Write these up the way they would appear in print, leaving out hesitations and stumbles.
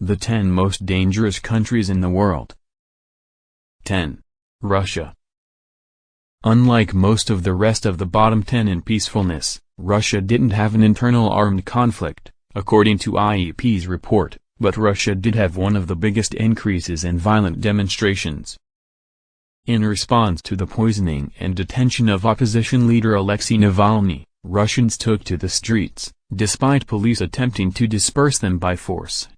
The 10 most dangerous countries in the world. 10. Russia. Unlike most of the rest of the bottom 10 in peacefulness, Russia didn't have an internal armed conflict, according to IEP's report, but Russia did have one of the biggest increases in violent demonstrations. In response to the poisoning and detention of opposition leader Alexei Navalny, Russians took to the streets, despite police attempting to disperse them by force.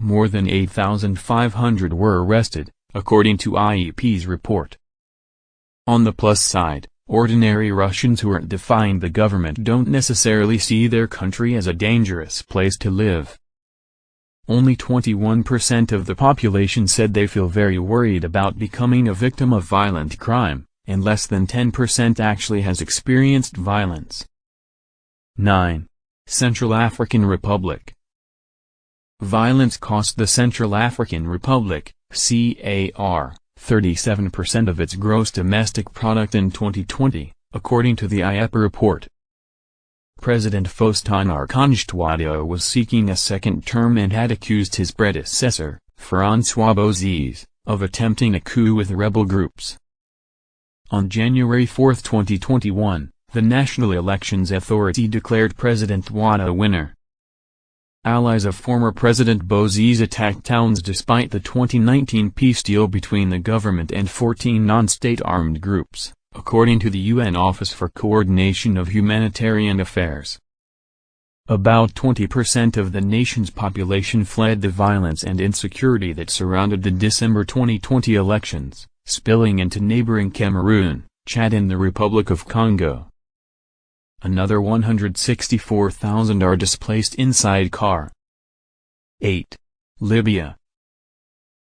More than 8,500 were arrested, according to IEP's report. On the plus side, ordinary Russians who aren't defying the government don't necessarily see their country as a dangerous place to live. Only 21% of the population said they feel very worried about becoming a victim of violent crime, and less than 10% actually has experienced violence. 9. Central African Republic. Violence cost the Central African Republic, CAR, 37% of its gross domestic product in 2020, according to the IEP report. President Faustin Archange Touadéra was seeking a second term and had accused his predecessor, François Bozizé, of attempting a coup with rebel groups. On January 4, 2021, the National Elections Authority declared President Touadéra winner. Allies of former President Bozizé attacked towns despite the 2019 peace deal between the government and 14 non-state armed groups, according to the UN Office for Coordination of Humanitarian Affairs. About 20% of the nation's population fled the violence and insecurity that surrounded the December 2020 elections, spilling into neighboring Cameroon, Chad and the Republic of Congo. Another 164,000 are displaced inside CAR. 8. Libya.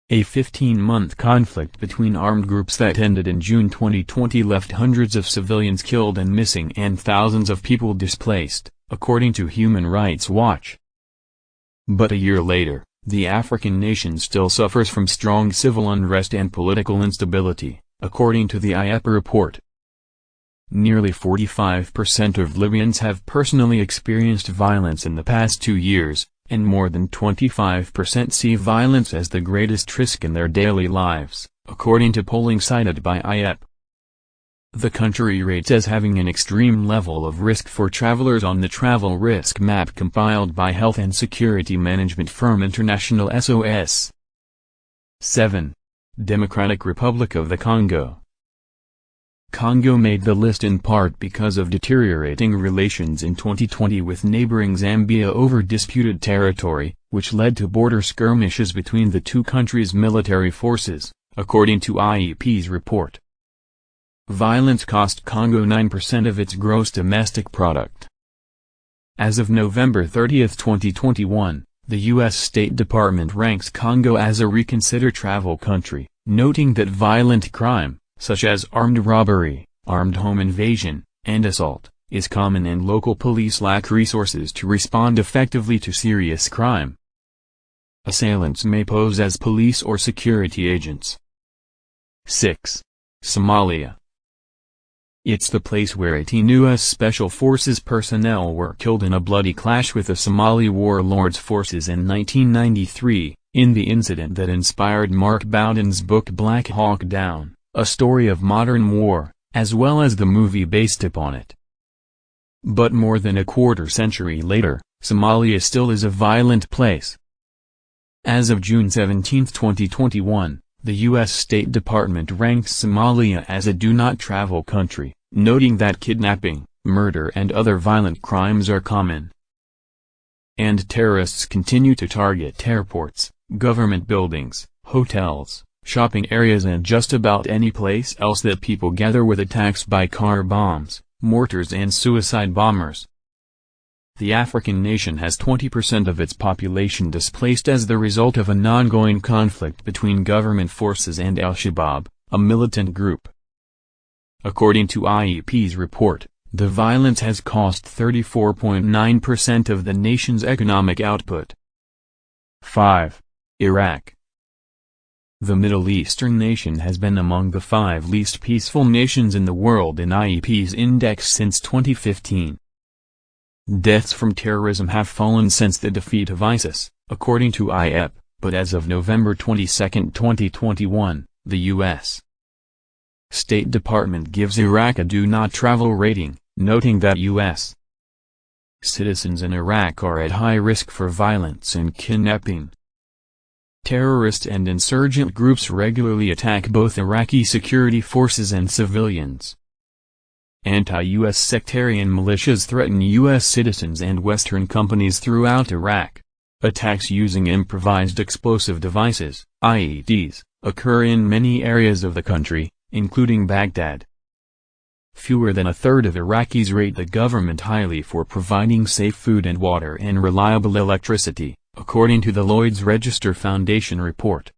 A 15-month conflict between armed groups that ended in June 2020 left hundreds of civilians killed and missing and thousands of people displaced, according to Human Rights Watch. But a year later, the African nation still suffers from strong civil unrest and political instability, according to the IEP report. Nearly 45% of Libyans have personally experienced violence in the past 2 years, and more than 25% see violence as the greatest risk in their daily lives, according to polling cited by IEP. The country rates as having an extreme level of risk for travelers on the travel risk map compiled by health and security management firm International SOS. 7. Democratic Republic of the Congo. Congo made the list in part because of deteriorating relations in 2020 with neighboring Zambia over disputed territory, which led to border skirmishes between the two countries' military forces, according to IEP's report. Violence cost Congo 9% of its gross domestic product. As of November 30, 2021, the U.S. State Department ranks Congo as a reconsider travel country, noting that violent crime, such as armed robbery, armed home invasion, and assault, is common and local police lack resources to respond effectively to serious crime. Assailants may pose as police or security agents. 6. Somalia. It's the place where 18 U.S. Special Forces personnel were killed in a bloody clash with the Somali warlords' forces in 1993, in the incident that inspired Mark Bowden's book Black Hawk Down, a story of modern war, as well as the movie based upon it. But more than a quarter century later, Somalia still is a violent place. As of June 17, 2021, the U.S. State Department ranks Somalia as a do-not-travel country, noting that kidnapping, murder and other violent crimes are common. And terrorists continue to target airports, government buildings, hotels, shopping areas and just about any place else that people gather with attacks by car bombs, mortars and suicide bombers. The African nation has 20% of its population displaced as the result of an ongoing conflict between government forces and Al-Shabaab, a militant group. According to IEP's report, the violence has cost 34.9% of the nation's economic output. 5. Iraq. The Middle Eastern nation has been among the 5 least peaceful nations in the world in IEP's index since 2015. Deaths from terrorism have fallen since the defeat of ISIS, according to IEP, but as of November 22, 2021, the U.S. State Department gives Iraq a do not travel rating, noting that U.S. citizens in Iraq are at high risk for violence and kidnapping. Terrorist and insurgent groups regularly attack both Iraqi security forces and civilians. Anti-U.S. sectarian militias threaten U.S. citizens and Western companies throughout Iraq. Attacks using improvised explosive devices, IEDs, occur in many areas of the country, including Baghdad. Fewer than a third of Iraqis rate the government highly for providing safe food and water and reliable electricity, according to the Lloyd's Register Foundation report.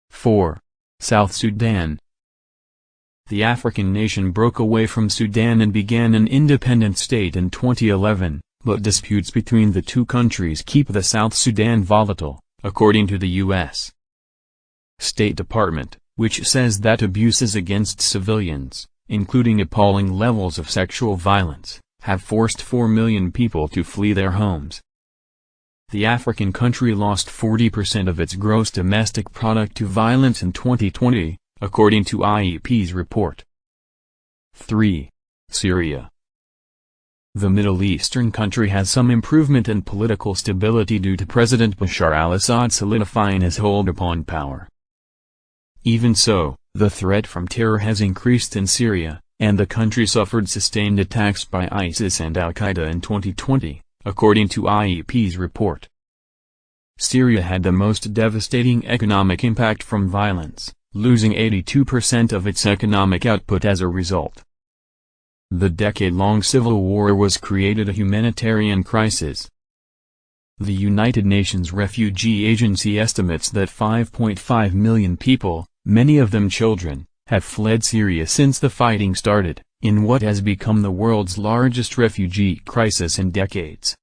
4. South Sudan. The African nation broke away from Sudan and began an independent state in 2011, but disputes between the two countries keep the South Sudan volatile, according to the U.S. State Department, which says that abuses against civilians, including appalling levels of sexual violence, have forced 4 million people to flee their homes. The African country lost 40% of its gross domestic product to violence in 2020, according to IEP's report. 3. Syria. The Middle Eastern country has some improvement in political stability due to President Bashar al-Assad solidifying his hold upon power. Even so, the threat from terror has increased in Syria, and the country suffered sustained attacks by ISIS and al-Qaeda in 2020, according to IEP's report. Syria had the most devastating economic impact from violence, losing 82% of its economic output as a result. The decade-long civil war was created a humanitarian crisis. The United Nations Refugee Agency estimates that 5.5 million people, many of them children, have fled Syria since the fighting started, in what has become the world's largest refugee crisis in decades.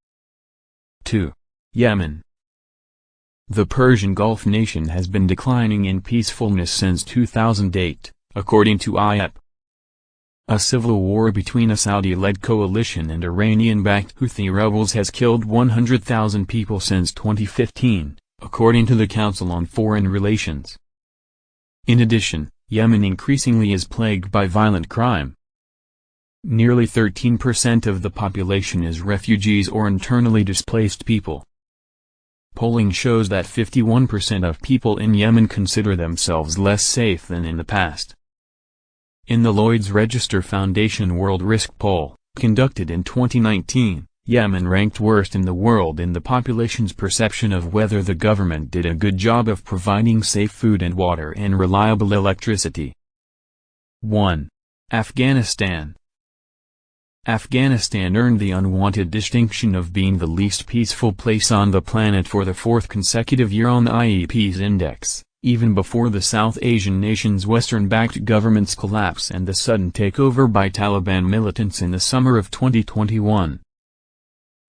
2. Yemen. The Persian Gulf nation has been declining in peacefulness since 2008, according to IEP. A civil war between a Saudi-led coalition and Iranian-backed Houthi rebels has killed 100,000 people since 2015, according to the Council on Foreign Relations. In addition, Yemen increasingly is plagued by violent crime. Nearly 13% of the population is refugees or internally displaced people. Polling shows that 51% of people in Yemen consider themselves less safe than in the past. In the Lloyd's Register Foundation World Risk Poll, conducted in 2019, Yemen ranked worst in the world in the population's perception of whether the government did a good job of providing safe food and water and reliable electricity. 1. Afghanistan. Afghanistan earned the unwanted distinction of being the least peaceful place on the planet for the fourth consecutive year on the IEP's index, even before the South Asian nation's Western-backed government's collapse and the sudden takeover by Taliban militants in the summer of 2021.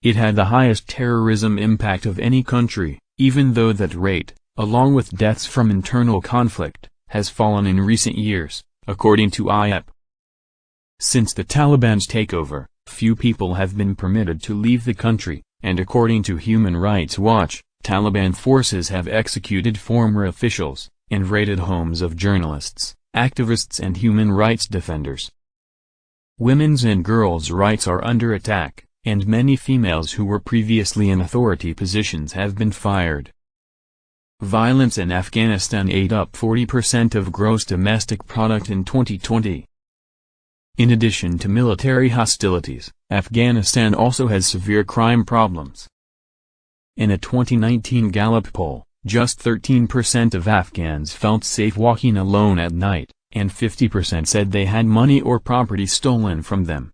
It had the highest terrorism impact of any country, even though that rate, along with deaths from internal conflict, has fallen in recent years, according to IEP. Since the Taliban's takeover, few people have been permitted to leave the country, and according to Human Rights Watch, Taliban forces have executed former officials, and raided homes of journalists, activists and human rights defenders. Women's and girls' rights are under attack, and many females who were previously in authority positions have been fired. Violence in Afghanistan ate up 40% of gross domestic product in 2020. In addition to military hostilities, Afghanistan also has severe crime problems. In a 2019 Gallup poll, just 13% of Afghans felt safe walking alone at night, and 50% said they had money or property stolen from them.